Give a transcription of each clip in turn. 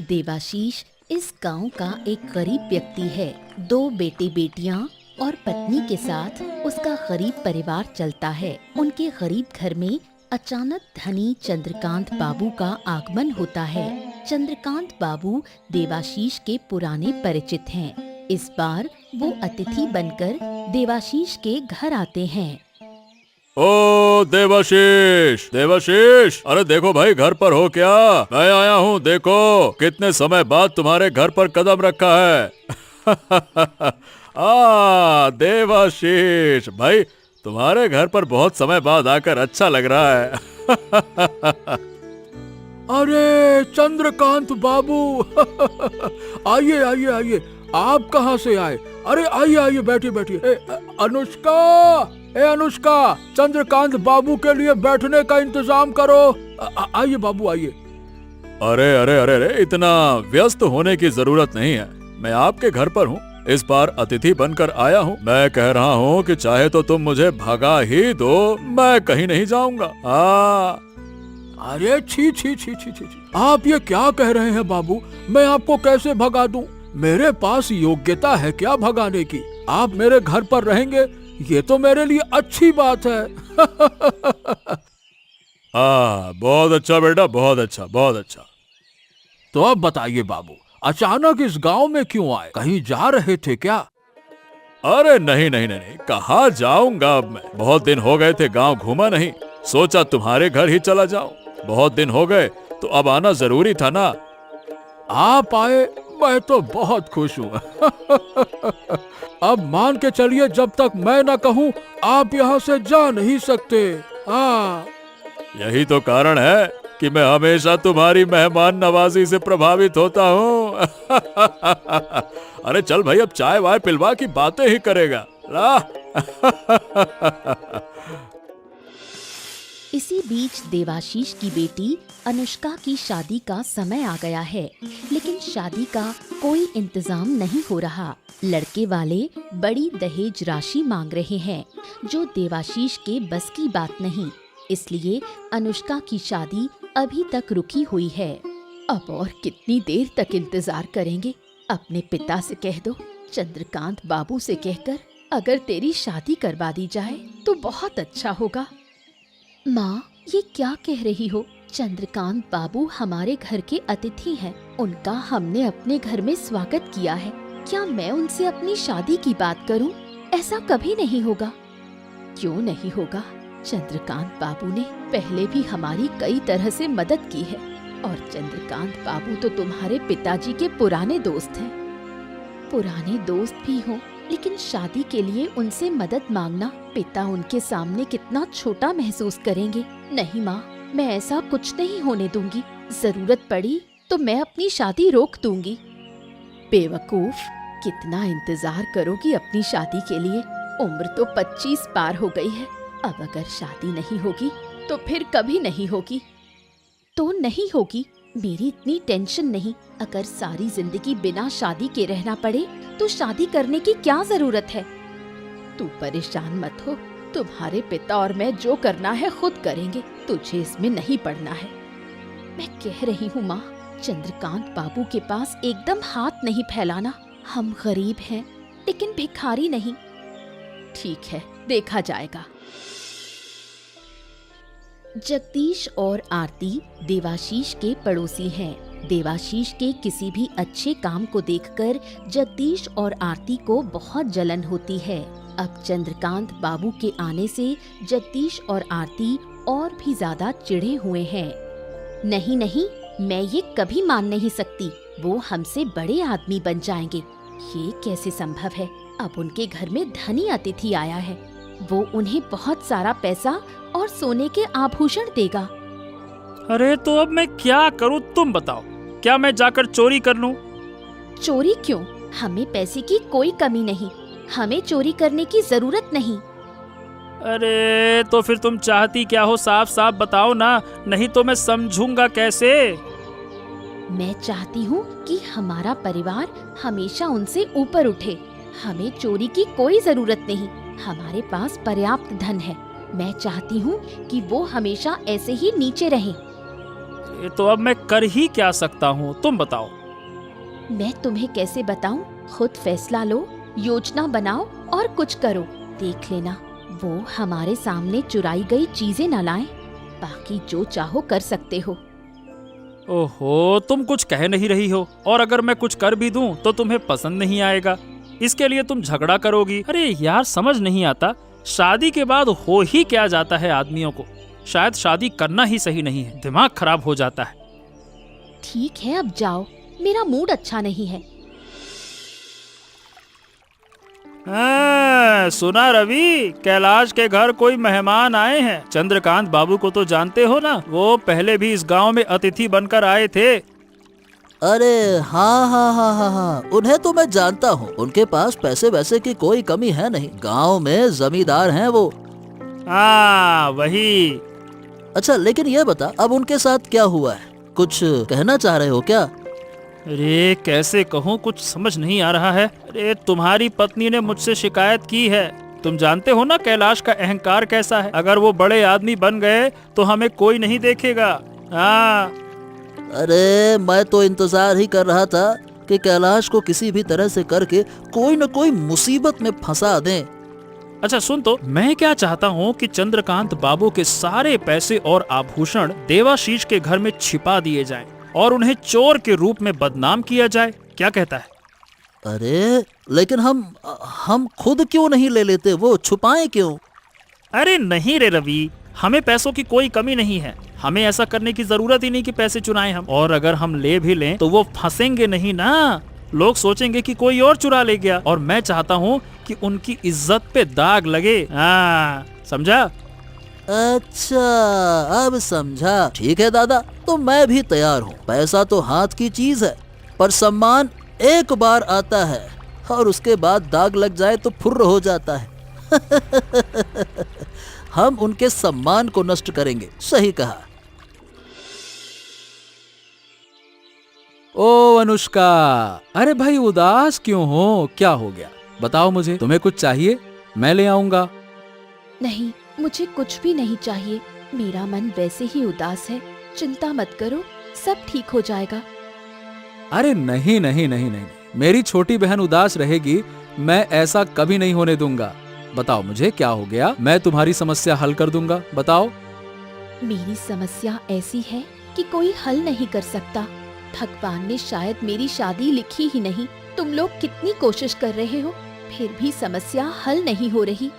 देवाशीष इस गांव का एक गरीब व्यक्ति है। 2 बेटे बेटियां और पत्नी के साथ उसका गरीब परिवार चलता है। उनके गरीब घर में अचानक धनी चंद्रकांत बाबू का आगमन होता है। चंद्रकांत बाबू देवाशीष के पुराने परिचित हैं। इस बार वो अतिथि बनकर देवाशीष के घर आते हैं। ओ देवाशीष, देवाशीष, अरे देखो भाई, घर पर हो क्या? मैं आया हूँ, देखो कितने समय बाद तुम्हारे घर पर कदम रखा है। देवाशीष भाई, तुम्हारे घर पर बहुत समय बाद आकर अच्छा लग रहा है। अरे चंद्रकांत बाबू, आइए आइए आइए। आप कहाँ से आए? अरे आइए आइए, बैठिए बैठिए। अनुष्का, अनुष्का, चंद्रकांत बाबू के लिए बैठने का इंतजाम करो। आइए बाबू आइए। अरे अरे अरे अरे, इतना व्यस्त होने की जरूरत नहीं है। मैं आपके घर पर हूँ, इस बार अतिथि बनकर आया हूँ। मैं कह रहा हूँ कि चाहे तो तुम मुझे भगा ही दो, मैं कहीं नहीं जाऊंगा। अरे छी छी छी छी छी, आप ये क्या कह रहे हैं बाबू? मैं आपको कैसे भगा दूं? मेरे पास योग्यता है क्या भगाने की? आप मेरे घर पर रहेंगे, ये तो मेरे लिए अच्छी बात है। बहुत अच्छा बेटा, बहुत अच्छा, बहुत अच्छा। तो अब बताइए बाबू, अचानक इस गांव में क्यों आए? कहीं जा रहे थे क्या? अरे नहीं नहीं नहीं नहीं, कहाँ जाऊंगा अब मैं। बहुत दिन हो गए थे गांव घूमा नहीं, सोचा तुम्हारे घर ही चला जाऊं। बहुत दिन हो गए तो अब आना जरूरी था ना। आप आए, मैं तो बहुत खुश हूँ। अब मान के चलिए, जब तक मैं न कहूँ आप यहाँ से जा नहीं सकते। यही तो कारण है कि मैं हमेशा तुम्हारी मेहमान नवाजी से प्रभावित होता हूँ। अरे चल भाई, अब चाय वाय पिलवा की बातें ही करेगा। इसी बीच देवाशीष की बेटी अनुष्का की शादी का समय आ गया है, लेकिन शादी का कोई इंतजाम नहीं हो रहा। लड़के वाले बड़ी दहेज राशि मांग रहे हैं, जो देवाशीष के बस की बात नहीं। इसलिए अनुष्का की शादी अभी तक रुकी हुई है। अब और कितनी देर तक इंतजार करेंगे? अपने पिता से कह दो, चंद्रकांत बाबू से कहकर अगर तेरी शादी करवा दी जाए तो बहुत अच्छा होगा। माँ, ये क्या कह रही हो? चंद्रकांत बाबू हमारे घर के अतिथि हैं। उनका हमने अपने घर में स्वागत किया है। क्या मैं उनसे अपनी शादी की बात करूं? ऐसा कभी नहीं होगा। क्यों नहीं होगा? चंद्रकांत बाबू ने पहले भी हमारी कई तरह से मदद की है, और चंद्रकांत बाबू तो तुम्हारे पिताजी के पुराने दोस्त हैं। पुराने दोस्त भी हो, लेकिन शादी के लिए उनसे मदद मांगना, पिता उनके सामने कितना छोटा महसूस करेंगे। नहीं माँ, मैं ऐसा कुछ नहीं होने दूंगी। जरूरत पड़ी तो मैं अपनी शादी रोक दूंगी। बेवकूफ, कितना इंतजार करोगी अपनी शादी के लिए? उम्र तो 25 पार हो गई है। अब अगर शादी नहीं होगी तो फिर कभी नहीं होगी। तो नहीं होगी, मेरी इतनी टेंशन नहीं। अगर सारी जिंदगी बिना शादी के रहना पड़े तो शादी करने की क्या जरूरत है? तू परेशान मत हो, तुम्हारे पिता और मैं जो करना है खुद करेंगे। तुझे इसमें नहीं पड़ना है। मैं कह रही हूँ माँ, चंद्रकांत बाबू के पास एकदम हाथ नहीं फैलाना। हम गरीब हैं, लेकिन भिखारी नहीं। ठीक है, देखा जाएगा। जगदीश और आरती देवाशीष के पड़ोसी हैं। देवाशीष के किसी भी अच्छे काम को देखकर जगदीश और आरती को बहुत जलन होती है। अब चंद्रकांत बाबू के आने से जगदीश और आरती और भी ज्यादा चिढ़े हुए हैं। नहीं नहीं, मैं ये कभी मान नहीं सकती। वो हमसे बड़े आदमी बन जाएंगे। ये कैसे संभव है? अब उनके घर में धनी अतिथि आया है। वो उन्हें बहुत सारा पैसा और सोने के आभूषण देगा। अरे तो अब मैं क्या करूं, तुम बताओ। क्या मैं जाकर चोरी कर लूं? चोरी क्यों? हमें पैसे की कोई कमी नहीं। हमें चोरी करने की जरूरत नहीं। अरे तो फिर तुम चाहती क्या हो? साफ साफ बताओ ना, नहीं तो मैं समझूंगा कैसे। मैं चाहती हूँ कि हमारा परिवार हमेशा उनसे ऊपर उठे। हमें चोरी की कोई जरूरत नहीं। हमारे पास पर्याप्त धन है। मैं चाहती हूँ कि वो हमेशा ऐसे ही नीचे रहें। अरे तो अब मैं कर ही क्या सकता हूँ, तुम बताओ। मैं तुम्हें कैसे बताऊं? खुद फैसला लो, योजना बनाओ और कुछ करो। देख लेना वो हमारे सामने चुराई गई चीजें न लाएं। बाकी जो चाहो कर सकते हो। ओहो, तुम कुछ कह नहीं रही हो, और अगर मैं कुछ कर भी दूं तो तुम्हें पसंद नहीं आएगा। इसके लिए तुम झगड़ा करोगी। अरे यार, समझ नहीं आता, शादी के बाद हो ही क्या जाता है आदमियों को। शायद शादी करना ही सही नहीं है, दिमाग खराब हो जाता है। ठीक है, अब जाओ, मेरा मूड अच्छा नहीं है। सुना रवि, कैलाश के घर कोई मेहमान आए हैं। चंद्रकांत बाबू को तो जानते हो ना, वो पहले भी इस गांव में अतिथि बनकर आए थे। अरे हाँ हाँ हाँ हाँ हाँ, उन्हें तो मैं जानता हूँ। उनके पास पैसे वैसे की कोई कमी है नहीं, गांव में जमींदार हैं वो। हाँ वही। अच्छा, लेकिन ये बता, अब उनके साथ क्या हुआ है? कुछ कहना चाह रहे हो क्या? अरे कैसे कहूँ, कुछ समझ नहीं आ रहा है। अरे तुम्हारी पत्नी ने मुझसे शिकायत की है। तुम जानते हो ना कैलाश का अहंकार कैसा है। अगर वो बड़े आदमी बन गए तो हमें कोई नहीं देखेगा। हाँ। अरे मैं तो इंतजार ही कर रहा था कि कैलाश को किसी भी तरह से करके कोई न कोई मुसीबत में फंसा दें। अच्छा सुन तो, मैं क्या चाहता हूँ कि चंद्रकांत बाबू के सारे पैसे और आभूषण देवाशीष के घर में छिपा दिए जाएं और उन्हें चोर के रूप में बदनाम किया जाए। क्या कहता है? अरे लेकिन हम खुद क्यों नहीं ले लेते, वो छुपाएं क्यों? अरे नहीं रे रवि, हमें पैसों की कोई कमी नहीं है। हमें ऐसा करने की जरूरत ही नहीं कि पैसे चुराएं हम। और अगर हम ले भी लें तो वो फंसेंगे नहीं ना। लोग सोचेंगे कि कोई और चुरा ले गया, और मैं चाहता हूँ कि उनकी इज्जत पे दाग लगे। हाँ, समझा? अच्छा, अब समझा। ठीक है दादा, तो मैं भी तैयार हूँ। पैसा तो हाथ की चीज है, पर सम्मान एक बार आता है और उसके बाद दाग लग जाए तो फुर्र हो जाता है। हम उनके सम्मान को नष्ट करेंगे। सही कहा। ओ अनुष्का, अरे भाई उदास क्यों हो? क्या हो गया? बताओ मुझे, तुम्हें कुछ चाहिए? मैं ले आऊंगा। नहीं, मुझे कुछ भी नहीं चाहिए। मेरा मन वैसे ही उदास है। चिंता मत करो, सब ठीक हो जाएगा। अरे नहीं नहीं नहीं नहीं, मेरी छोटी बहन उदास रहेगी, मैं ऐसा कभी नहीं होने दूंगा। बताओ मुझे क्या हो गया, मैं तुम्हारी समस्या हल कर दूंगा। बताओ। मेरी समस्या ऐसी है कि कोई हल नहीं कर सकता। भगवान ने शायद मेरी शादी लिखी ही नहीं। तुम लोग कितनी कोशिश कर रहे हो, फिर भी समस्या हल नहीं हो रही।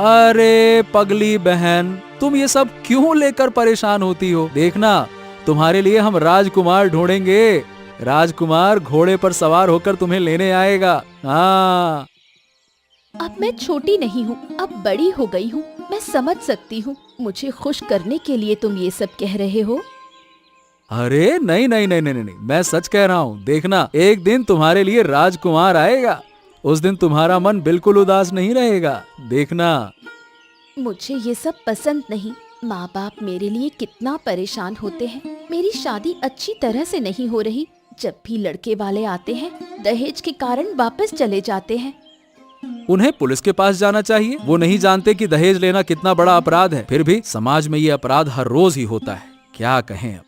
अरे पगली बहन, तुम ये सब क्यों लेकर परेशान होती हो? देखना, तुम्हारे लिए हम राजकुमार ढूंढेंगे। राजकुमार घोड़े पर सवार होकर तुम्हें लेने आएगा। हाँ। अब मैं छोटी नहीं हूँ, अब बड़ी हो गई हूँ। मैं समझ सकती हूँ। मुझे खुश करने के लिए तुम ये सब कह रहे हो। अरे नहीं नहीं नहीं नहीं नहीं, मैं सच कह रहा हूँ। देखना, एक दिन तुम्हारे लिए राजकुमार आएगा। उस दिन तुम्हारा मन बिल्कुल उदास नहीं रहेगा। देखना। मुझे ये सब पसंद नहीं। माँ बाप मेरे लिए कितना परेशान होते हैं। मेरी शादी अच्छी तरह से नहीं हो रही। जब भी लड़के वाले आते हैं, दहेज के कारण वापस चले जाते हैं। उन्हें पुलिस के पास जाना चाहिए। वो नहीं जानते कि दहेज लेना कितना बड़ा अपराध है। फिर भी समाज में ये अपराध हर रोज ही होता है। क्या कहें अब।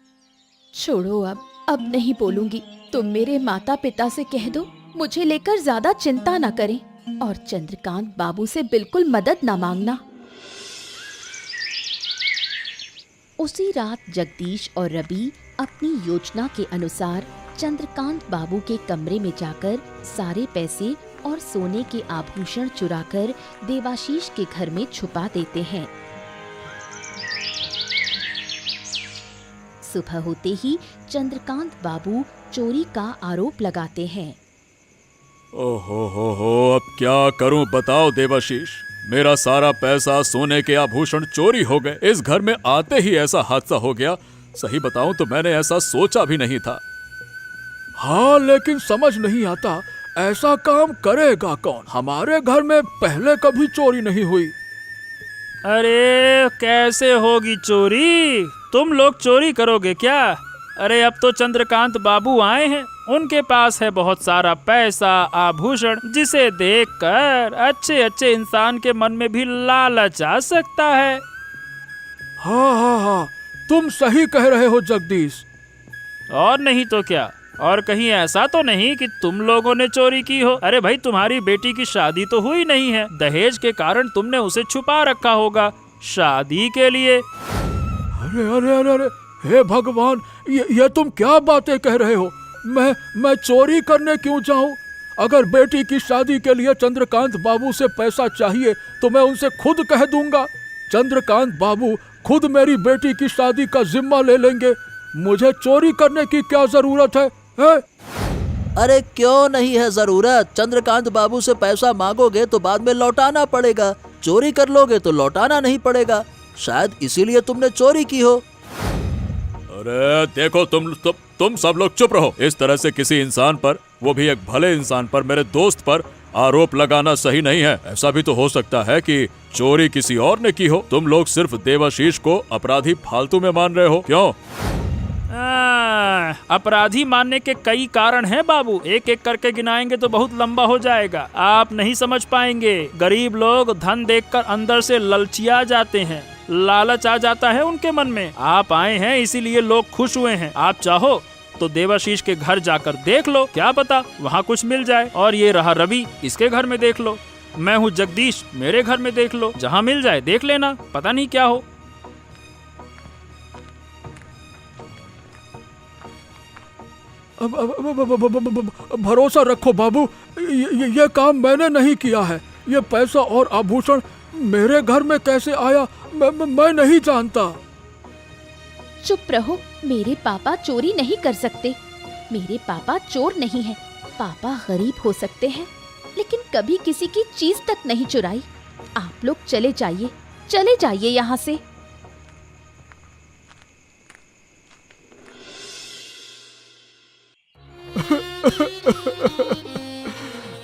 छोड़ो, अब नहीं बोलूंगी। तुम मेरे माता पिता से कह दो मुझे लेकर ज्यादा चिंता न करें, और चंद्रकांत बाबू से बिल्कुल मदद न मांगना। उसी रात जगदीश और रवि अपनी योजना के अनुसार चंद्रकांत बाबू के कमरे में जाकर सारे पैसे और सोने के आभूषण चुराकर देवाशीष के घर में छुपा देते हैं। सुबह होते ही चंद्रकांत बाबू चोरी का आरोप लगाते हैं। ओहो, अब क्या करूं बताओ देवाशीष। मेरा सारा पैसा, सोने के आभूषण चोरी हो गए। इस घर में आते ही ऐसा हादसा हो गया। सही बताऊं तो मैंने ऐसा सोचा भी नहीं था। हाँ, लेकिन समझ नहीं आता ऐसा काम करेगा कौन? हमारे घर में पहले कभी चोरी नहीं हुई। अरे कैसे होगी चोरी? तुम लोग चोरी करोगे क्या? अरे अब तो चंद्रकांत बाबू आए हैं, उनके पास है बहुत सारा पैसा, आभूषण, जिसे देखकर अच्छे अच्छे इंसान के मन में भी लालच आ सकता है। हाँ हाँ हाँ, तुम सही कह रहे हो जगदीश। और नहीं तो क्या, और कहीं ऐसा तो नहीं कि तुम लोगों ने चोरी की हो। अरे भाई, तुम्हारी बेटी की शादी तो हुई नहीं है, दहेज के कारण तुमने उसे छुपा रखा होगा शादी के लिए। अरे अरे अरे अरे, हे भगवान, ये तुम क्या बातें कह रहे हो? मैं चोरी करने क्यों जाऊं? अगर बेटी की शादी के लिए चंद्रकांत बाबू से पैसा चाहिए तो मैं उनसे खुद कह दूंगा। चंद्रकांत बाबू खुद मेरी बेटी की शादी का जिम्मा ले लेंगे। मुझे चोरी करने की क्या जरूरत है? अरे क्यों नहीं है जरूरत? चंद्रकांत बाबू से पैसा मांगोगे तो बाद में लौटाना पड़ेगा, चोरी कर लोगे तो लौटाना नहीं पड़ेगा। शायद इसीलिए तुमने चोरी की हो। अरे देखो, तुम सब लोग चुप रहो। इस तरह से किसी इंसान पर, वो भी एक भले इंसान पर, मेरे दोस्त पर आरोप लगाना सही नहीं है। ऐसा भी तो हो सकता है कि चोरी किसी और ने की हो। तुम लोग सिर्फ देवाशीष को अपराधी फालतू में मान रहे हो, क्यों? अपराधी मानने के कई कारण हैं बाबू, एक एक करके गिनाएंगे तो बहुत लंबा हो जाएगा, आप नहीं समझ पाएंगे। गरीब लोग धन देखकर अंदर से ललचिया जाते हैं, लालच आ जाता है उनके मन में। आप आए हैं इसीलिए लोग खुश हुए हैं। आप चाहो तो देवाशीष के घर जाकर देख लो, क्या पता वहाँ कुछ मिल जाए। और ये रहा रवि, इसके घर में देख लो। मैं हूँ जगदीश, मेरे घर में देख लो, जहाँ मिल जाए देख लेना, पता नहीं क्या हो। भरोसा रखो बाबू, ये काम मैंने नहीं किया है। ये पैसा और आभूषण मेरे घर में कैसे आया मैं नहीं जानता। चुप रहो, मेरे पापा चोरी नहीं कर सकते। मेरे पापा चोर नहीं हैं। पापा गरीब हो सकते हैं, लेकिन कभी किसी की चीज तक नहीं चुराई। आप लोग चले जाइए यहाँ से।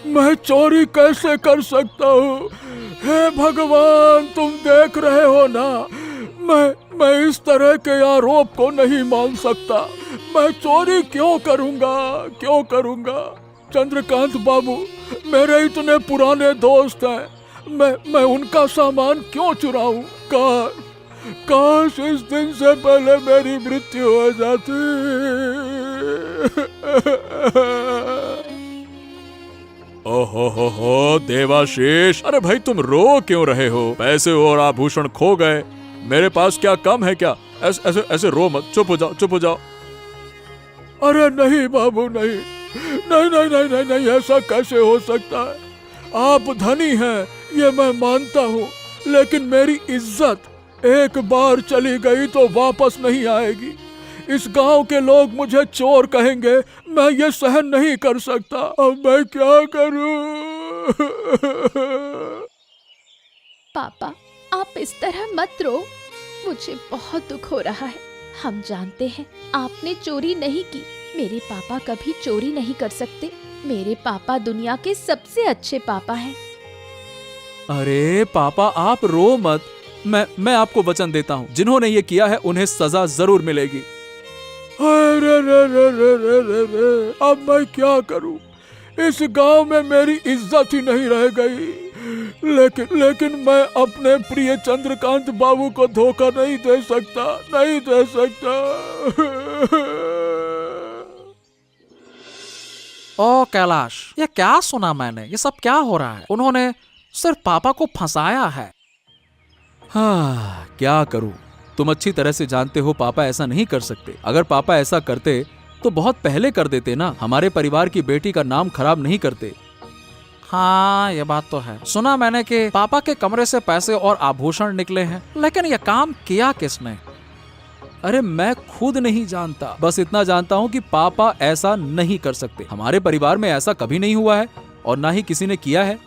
मैं चोरी कैसे कर सकता हूँ? हे भगवान, तुम देख रहे हो ना, मैं इस तरह के आरोप को नहीं मान सकता। मैं चोरी क्यों करूँगा? चंद्रकांत बाबू मेरे इतने पुराने दोस्त हैं, मैं उनका सामान क्यों चुराऊं? काश इस दिन से पहले मेरी मृत्यु हो जाती। ओहो देवाशीष, अरे भाई तुम रो क्यों रहे हो? पैसे और आभूषण खो गए, मेरे पास क्या कम है क्या? ऐसे रो मत, चुप हो जाओ। अरे नहीं बाबू, नहीं, ऐसा कैसे हो सकता है? आप धनी हैं, ये मैं मानता हूँ, लेकिन मेरी इज्जत एक बार चली गई तो वापस नहीं आएगी। इस गांव के लोग मुझे चोर कहेंगे, मैं ये सहन नहीं कर सकता। अब मैं क्या करूं? पापा, आप इस तरह मत रो, मुझे बहुत दुख हो रहा है। हम जानते हैं आपने चोरी नहीं की। मेरे पापा कभी चोरी नहीं कर सकते। मेरे पापा दुनिया के सबसे अच्छे पापा हैं। अरे पापा, आप रो मत। मैं आपको वचन देता हूँ, जिन्होंने ये किया है उन्हें सजा जरूर मिलेगी। अरे अब मैं क्या करूं? इस गांव में मेरी इज्जत ही नहीं रह गई। लेकिन मैं अपने प्रिय चंद्रकांत बाबू को धोखा नहीं दे सकता। ओ कैलाश, ये क्या सुना मैंने? ये सब क्या हो रहा है? उन्होंने सिर्फ पापा को फंसाया है। हाँ, क्या करूं? तुम अच्छी तरह से जानते हो पापा ऐसा नहीं कर सकते। अगर पापा ऐसा करते तो बहुत पहले कर देते ना। हमारे परिवार की बेटी का नाम खराब नहीं करते। हाँ, ये बात तो है। सुना मैंने कि पापा के कमरे से पैसे और आभूषण निकले हैं, लेकिन ये काम किया किसने? अरे मैं खुद नहीं जानता, बस इतना जानता हूँ कि पापा ऐसा नहीं कर सकते। हमारे परिवार में ऐसा कभी नहीं हुआ है और ना ही किसी ने किया है।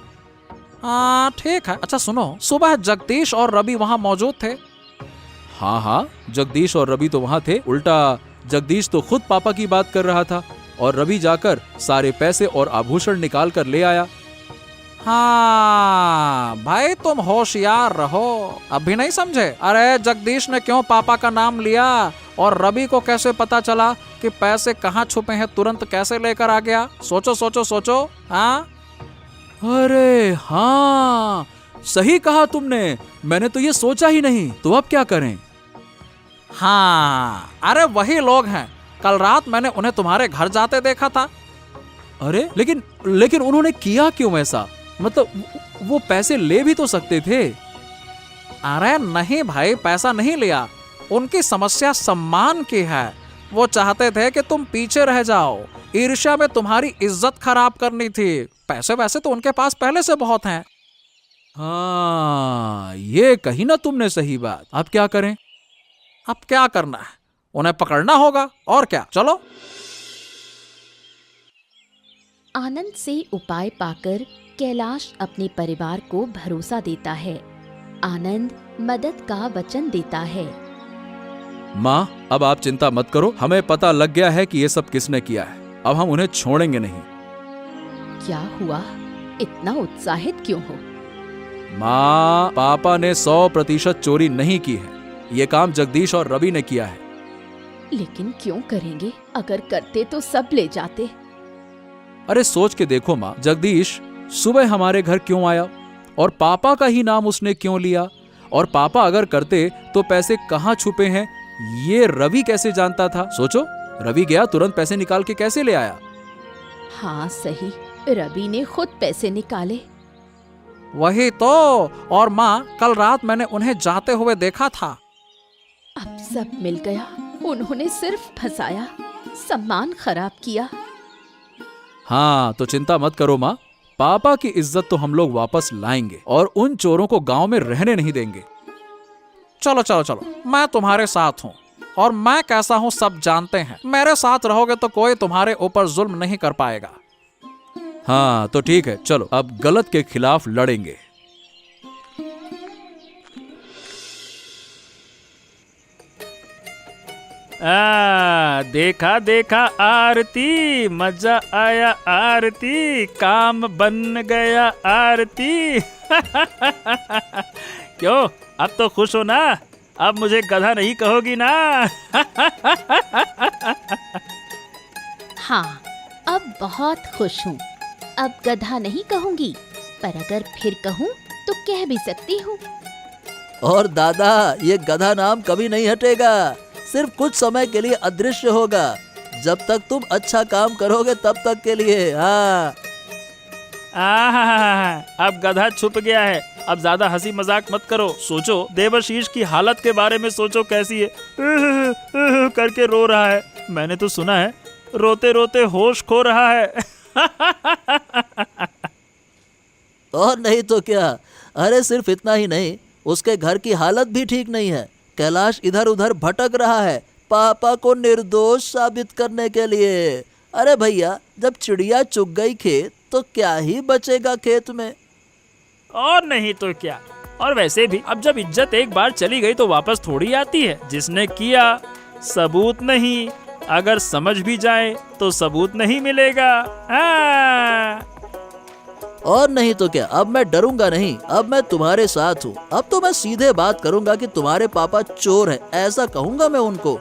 हाँ ठीक है। अच्छा सुनो, सुबह जगदीश और रवि वहाँ मौजूद थे? हाँ, जगदीश और रवि तो वहाँ थे। उल्टा जगदीश तो खुद पापा की बात कर रहा था और रवि जाकर सारे पैसे और आभूषण निकाल कर ले आया। हाँ भाई, तुम होशियार रहो, अभी नहीं समझे? अरे जगदीश ने क्यों पापा का नाम लिया और रवि को कैसे पता चला कि पैसे कहाँ छुपे हैं, तुरंत कैसे लेकर आ गया? सोचो। हाँ, अरे हाँ, सही कहा तुमने। मैंने तो ये सोचा ही नहीं। तो अब क्या करें? हाँ, अरे वही लोग हैं। कल रात मैंने उन्हें तुम्हारे घर जाते देखा था। अरे लेकिन लेकिन उन्होंने किया क्यों ऐसा? मतलब वो पैसे ले भी तो सकते थे। अरे नहीं भाई, पैसा नहीं लिया। उनकी समस्या सम्मान की है। वो चाहते थे कि तुम पीछे रह जाओ। ईर्ष्या में तुम्हारी इज्जत खराब करनी थी। पैसे वैसे तो उनके पास पहले से बहुत हैं। हाँ, ये कही ना तुमने सही बात। अब क्या करें? अब क्या करना है? उन्हें पकड़ना होगा और क्या। चलो। आनंद से उपाय पाकर कैलाश अपने परिवार को भरोसा देता है। आनंद मदद का वचन देता है। माँ, अब आप चिंता मत करो। हमें पता लग गया है कि ये सब किसने किया है। अब हम उन्हें छोड़ेंगे नहीं। क्या हुआ? इतना उत्साहित क्यों हो? माँ, पापा ने 100% चोरी नहीं की है। ये काम जगदीश और रवि ने किया है। लेकिन क्यों करेंगे? अगर करते तो सब ले जाते। अरे सोच के देखो माँ, जगदीश सुबह हमारे घर क्यों आया और पापा का ही नाम उसने क्यों लिया? और पापा अगर करते तो पैसे कहाँ छुपे हैं ये रवि कैसे जानता था? सोचो, रवि गया तुरंत पैसे निकाल के कैसे ले आया? हाँ सही, रवि ने खुद पैसे निकाले। वही तो। और माँ, कल रात मैंने उन्हें जाते हुए देखा था। अब सब मिल गया। उन्होंने सिर्फ फंसाया, सम्मान खराब किया। हाँ, तो चिंता मत करो माँ। पापा की इज्जत तो हम लोग वापस लाएंगे और उन चोरों को गांव में रहने नहीं देंगे। चलो चलो चलो, मैं तुम्हारे साथ हूँ और मैं कैसा हूँ सब जानते हैं। मेरे साथ रहोगे तो कोई तुम्हारे ऊपर जुल्म नहीं कर पाएगा। हाँ तो ठीक है, चलो अब गलत के खिलाफ लड़ेंगे। देखा देखा आरती, मजा आया आरती, काम बन गया आरती। क्यों, अब तो खुश हो ना? अब मुझे गधा नहीं कहोगी ना? हाँ, अब बहुत खुश हूँ। अब गधा नहीं कहूँगी, पर अगर फिर कहूँ तो कह भी सकती हूँ। और दादा, ये गधा नाम कभी नहीं हटेगा। सिर्फ कुछ समय के लिए अदृश्य होगा। जब तक तुम अच्छा काम करोगे तब तक के लिए। हाँ। अब गधा छुप गया है। अब ज्यादा हंसी मजाक मत करो। सोचो, देवाशीष की हालत के बारे में सोचो, कैसी है। करके रो रहा है। मैंने तो सुना है रोते रोते होश खो रहा है। और नहीं तो क्या। अरे सिर्फ इतना ही नहीं, उसके घर की हालत भी ठीक नहीं है। कैलाश इधर उधर भटक रहा है पापा को निर्दोष साबित करने के लिए। अरे भैया, जब चिड़िया चुग गई खेत तो क्या ही बचेगा खेत में। और नहीं तो क्या। और वैसे भी अब जब इज्जत एक बार चली गई तो वापस थोड़ी आती है। जिसने किया सबूत नहीं, अगर समझ भी जाए तो सबूत नहीं मिलेगा। और नहीं तो क्या। अब मैं डरूंगा नहीं, अब मैं तुम्हारे साथ हूँ। अब तो मैं सीधे बात करूंगा कि तुम्हारे पापा चोर हैं, ऐसा कहूंगा मैं उनको।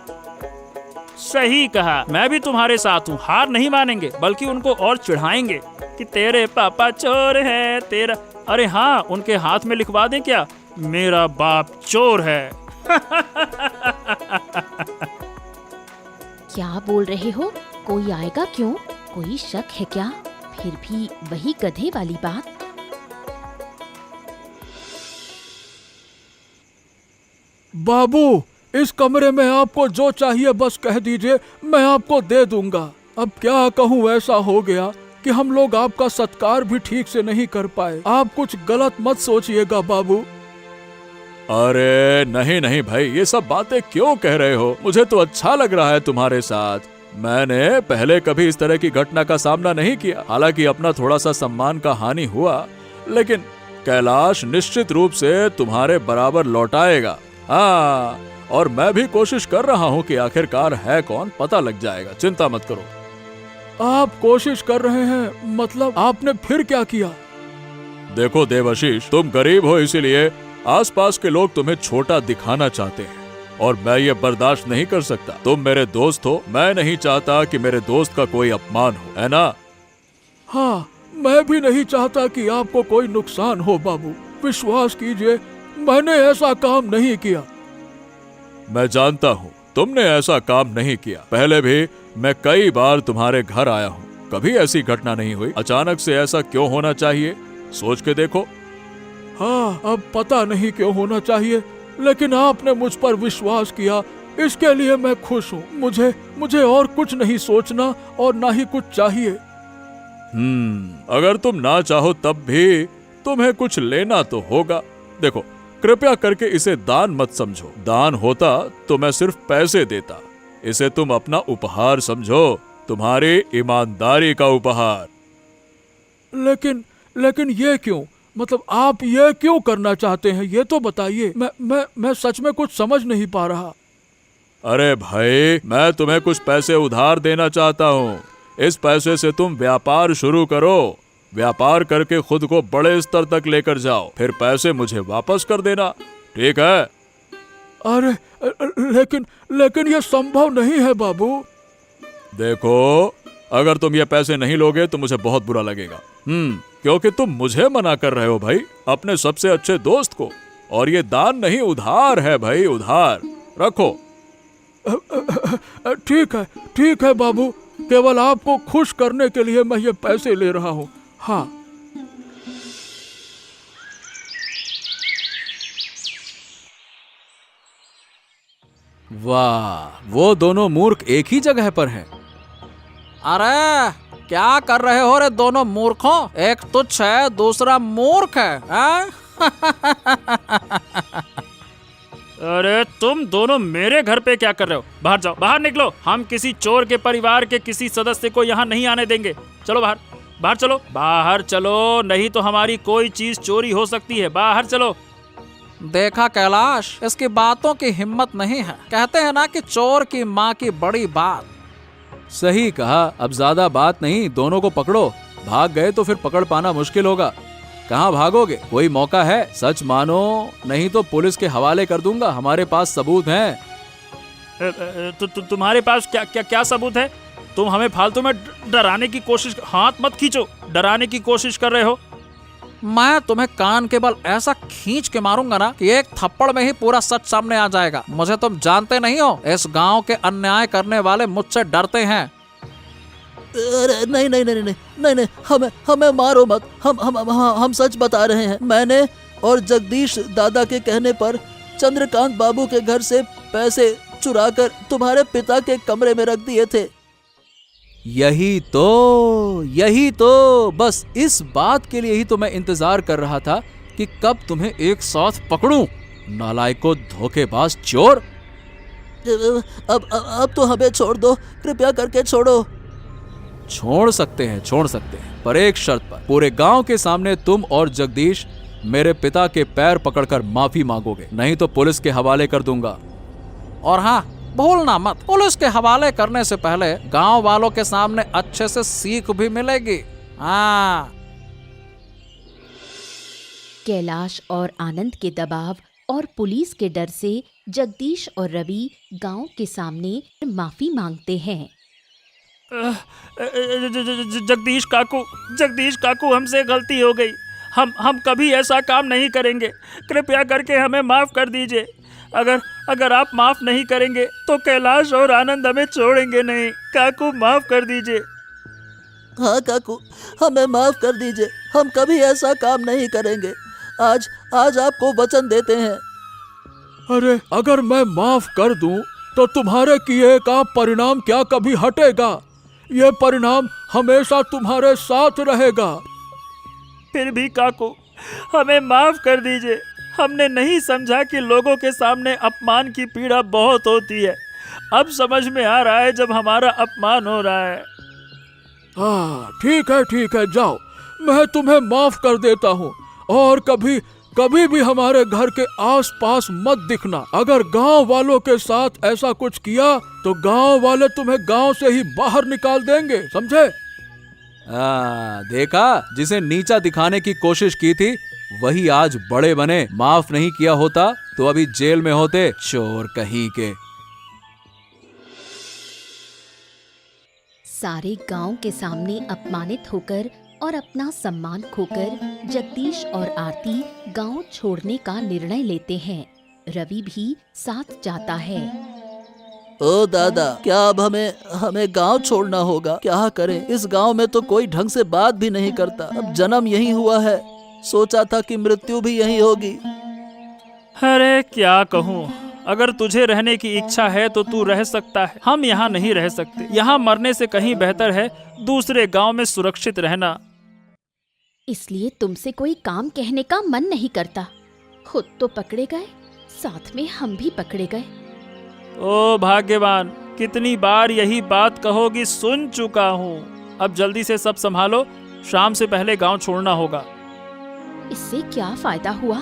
सही कहा, मैं भी तुम्हारे साथ हूँ। हार नहीं मानेंगे, बल्कि उनको और चिढ़ाएंगे कि तेरे पापा चोर है तेरा। अरे हाँ, उनके हाथ में लिखवा दें क्या, मेरा बाप चोर है। क्या बोल रहे हो? कोई आएगा क्यों? कोई शक है क्या? फिर भी वही गधे वाली बात। बाबू, इस कमरे में आपको जो चाहिए बस कह दीजिए, मैं आपको दे दूंगा। अब क्या कहूँ, ऐसा हो गया कि हम लोग आपका सत्कार भी ठीक से नहीं कर पाए। आप कुछ गलत मत सोचिएगा बाबू। अरे नहीं नहीं भाई, ये सब बातें क्यों कह रहे हो? मुझे तो अच्छा लग रहा है तुम्हारे साथ। मैंने पहले कभी इस तरह की घटना का सामना नहीं किया। हालांकि अपना थोड़ा सा सम्मान का हानि हुआ, लेकिन कैलाश निश्चित रूप से तुम्हारे बराबर लौटाएगा। हाँ, और मैं भी कोशिश कर रहा हूँ कि आखिरकार है कौन पता लग जाएगा। चिंता मत करो। आप कोशिश कर रहे हैं, मतलब आपने फिर क्या किया? देखो देवाशीष, तुम गरीब हो, इसीलिए आसपास के लोग तुम्हें छोटा दिखाना चाहते हैं और मैं ये बर्दाश्त नहीं कर सकता। तुम मेरे दोस्त हो, मैं नहीं चाहता कि मेरे दोस्त का कोई अपमान हो, है ना? हाँ, मैं भी नहीं चाहता कि आपको कोई नुकसान हो बाबू। विश्वास कीजिए, मैंने ऐसा काम नहीं किया। मैं जानता हूँ तुमने ऐसा काम नहीं किया। पहले भी मैं कई बार तुम्हारे घर आया हूँ, कभी ऐसी घटना नहीं हुई। अचानक से ऐसा क्यों होना चाहिए, सोच के देखो। हाँ, अब पता नहीं क्यों होना चाहिए, लेकिन आपने मुझ पर विश्वास किया, इसके लिए मैं खुश हूँ। मुझे और कुछ नहीं सोचना और ना ही कुछ चाहिए। अगर तुम ना चाहो तब भी तुम्हें कुछ लेना तो होगा। देखो, कृपया करके इसे दान मत समझो। दान होता तो मैं सिर्फ पैसे देता। इसे तुम अपना उपहार समझो, तुम्हारी ईमानदारी का उपहार। लेकिन ये क्यों? मतलब आप ये क्यों करना चाहते हैं, ये तो बताइए। मैं सच में कुछ समझ नहीं पा रहा। अरे भाई, मैं तुम्हें कुछ पैसे उधार देना चाहता हूँ। इस पैसे से तुम व्यापार शुरू करो। व्यापार करके खुद को बड़े स्तर तक लेकर जाओ, फिर पैसे मुझे वापस कर देना, ठीक है? अरे लेकिन ये संभव नहीं है बाबू। देखो, अगर तुम ये पैसे नहीं लोगे तो मुझे बहुत बुरा लगेगा। क्योंकि तुम मुझे मना कर रहे हो भाई, अपने सबसे अच्छे दोस्त को। और ये दान नहीं, उधार है भाई, उधार। रखो। ठीक है बाबू, केवल आपको खुश करने के लिए मैं ये पैसे ले रहा हूँ। हाँ। वाह, वो दोनों मूर्ख एक ही जगह पर हैं। अरे क्या कर रहे हो रे दोनों मूर्खों? एक तुच्छ है, दूसरा मूर्ख है, हैं? अरे तुम दोनों मेरे घर पे क्या कर रहे हो? बाहर जाओ, बाहर निकलो। हम किसी चोर के परिवार के किसी सदस्य को यहाँ नहीं आने देंगे। चलो बाहर, बाहर चलो, बाहर चलो, नहीं तो हमारी कोई चीज चोरी हो सकती है। बाहर चलो। देखा कैलाश, इसकी बातों की हिम्मत नहीं है। कहते हैं ना कि चोर की माँ की बड़ी बात। सही कहा। अब ज्यादा बात नहीं, दोनों को पकड़ो। भाग गए तो फिर पकड़ पाना मुश्किल होगा। कहाँ भागोगे? कोई मौका है, सच मानो, नहीं तो पुलिस के हवाले कर दूंगा। हमारे पास सबूत हैं। तुम्हारे पास क्या सबूत है? तुम हमें फालतू में डराने की कोशिश, हाथ मत खींचो, डराने की कोशिश कर रहे हो। मैं तुम्हें कान के बल ऐसा खींच के मारूंगा ना कि एक थप्पड़ में ही पूरा सच सामने आ जाएगा। मुझे तुम जानते नहीं हो। इस गांव के अन्याय करने वाले मुझसे डरते हैं। अरे नहीं, हमें मारो मत। हम सच बता रहे हैं। मैंने और जगदीश दादा के कहने पर चंद्रकांत बाबू के घर से पैसे चुराकर तुम्हारे पिता के कमरे में रख दिए थे। यही तो बस इस बात के लिए ही तो मैं इंतजार कर रहा था कि कब तुम्हें एक साथ पकड़ूं। नालायको, धोखेबाज, चोर। अब तो हमें छोड़ दो, कृपया करके छोड़ो। छोड़ सकते हैं, पर एक शर्त पर। पूरे गांव के सामने तुम और जगदीश मेरे पिता के पैर पकड़कर माफी मांगोगे, नहीं तो पुलिस के हवाले कर दूंगा। और हाँ, भूलना मत, पुलिस के हवाले करने से पहले गांव वालों के सामने अच्छे से सीख भी मिलेगी। हाँ। कैलाश और आनंद के दबाव और पुलिस के डर से जगदीश और रवि गांव के सामने माफी मांगते हैं। जगदीश काकू, हमसे गलती हो गई। हम कभी ऐसा काम नहीं करेंगे। कृपया करके हमें माफ कर दीजिए। अगर आप माफ नहीं करेंगे तो कैलाश और आनंद हमें छोड़ेंगे नहीं। काकू, माफ कर दीजिए। हाँ काकू, हमें माफ कर दीजिए। हम कभी ऐसा काम नहीं करेंगे। आज आपको वचन देते हैं। अरे अगर मैं माफ कर दूं तो तुम्हारे किए का परिणाम क्या कभी हटेगा? ये परिणाम हमेशा तुम्हारे साथ रहेगा। फिर भी काकू, हमें माफ कर दीजिए। हमने नहीं समझा कि लोगों के सामने अपमान की पीड़ा बहुत होती है। अब समझ में आ रहा है जब हमारा अपमान हो रहा है। हाँ, ठीक है, जाओ, मैं तुम्हें माफ कर देता हूँ। और कभी भी हमारे घर के आसपास मत दिखना। अगर गांव वालों के साथ ऐसा कुछ किया तो गांव वाले तुम्हें गांव से ही बाहर निकाल देंगे, समझे? देखा, जिसे नीचा दिखाने की कोशिश की थी वही आज बड़े बने। माफ नहीं किया होता तो अभी जेल में होते, चोर कहीं के। सारे गांव के सामने अपमानित होकर और अपना सम्मान खोकर जगदीश और आरती गांव छोड़ने का निर्णय लेते हैं। रवि भी साथ जाता है। ओ दादा, क्या अब हमें गांव छोड़ना होगा? क्या करें? इस गांव में तो कोई ढंग से बात भी नहीं करता। अब जन्म यही हुआ है, सोचा था कि मृत्यु भी यही होगी। अरे क्या कहूँ, अगर तुझे रहने की इच्छा है तो तू रह सकता है, हम यहाँ नहीं रह सकते। यहाँ मरने से कहीं बेहतर है दूसरे गांव में सुरक्षित रहना। इसलिए तुमसे कोई काम कहने का मन नहीं करता। खुद तो पकड़े गए, साथ में हम भी पकड़े गए। ओ भाग्यवान, कितनी बार यही बात कहोगी, सुन चुका हूँ। अब जल्दी से सब संभालो, शाम से पहले गांव छोड़ना होगा। इससे क्या फायदा हुआ?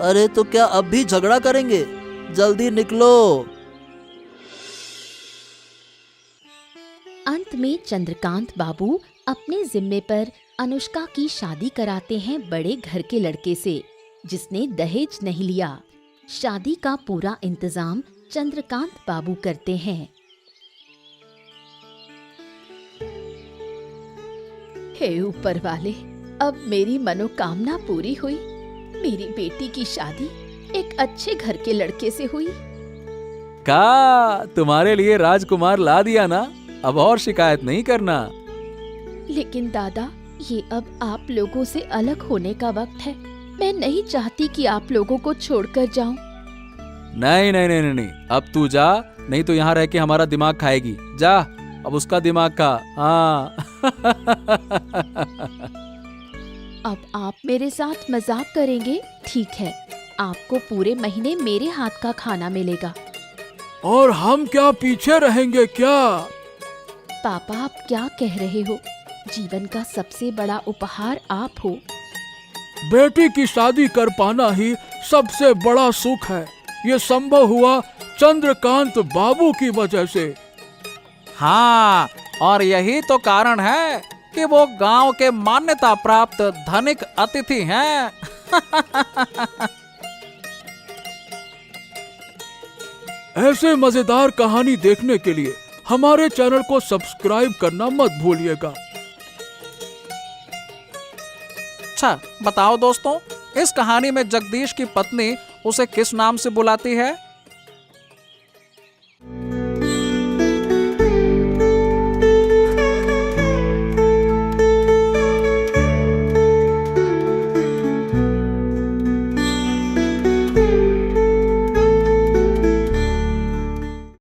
अरे तो क्या अब भी झगड़ा करेंगे? जल्दी निकलो। अंत में चंद्रकांत बाबू अपने जिम्मे पर अनुष्का की शादी कराते हैं बड़े घर के लड़के से, जिसने दहेज नहीं लिया। शादी का पूरा इंतजाम चंद्रकांत बाबू करते हैं। हे ऊपर वाले, अब मेरी मनोकामना पूरी हुई। मेरी बेटी की शादी एक अच्छे घर के लड़के से हुई। का तुम्हारे लिए राजकुमार ला दिया ना, अब और शिकायत नहीं करना। लेकिन दादा, ये अब आप लोगों से अलग होने का वक्त है। मैं नहीं चाहती कि आप लोगों को छोड़कर जाऊं। नहीं नहीं नहीं नहीं, अब तू जा, नहीं तो यहाँ रह के हमारा दिमाग खाएगी। जा, अब उसका दिमाग खा। हाँ। अब आप मेरे साथ मजाक करेंगे? ठीक है, आपको पूरे महीने मेरे हाथ का खाना मिलेगा। और हम क्या पीछे रहेंगे क्या? पापा, आप क्या कह रहे हो? जीवन का सबसे बड़ा उपहार आप हो। बेटी की शादी कर पाना ही सबसे बड़ा सुख है। ये संभव हुआ चंद्रकांत बाबू की वजह से। हाँ, और यही तो कारण है कि वो गांव के मान्यता प्राप्त धनिक अतिथि हैं। ऐसे मजेदार कहानी देखने के लिए हमारे चैनल को सब्सक्राइब करना मत भूलिएगा। अच्छा बताओ दोस्तों, इस कहानी में जगदीश की पत्नी उसे किस नाम से बुलाती है?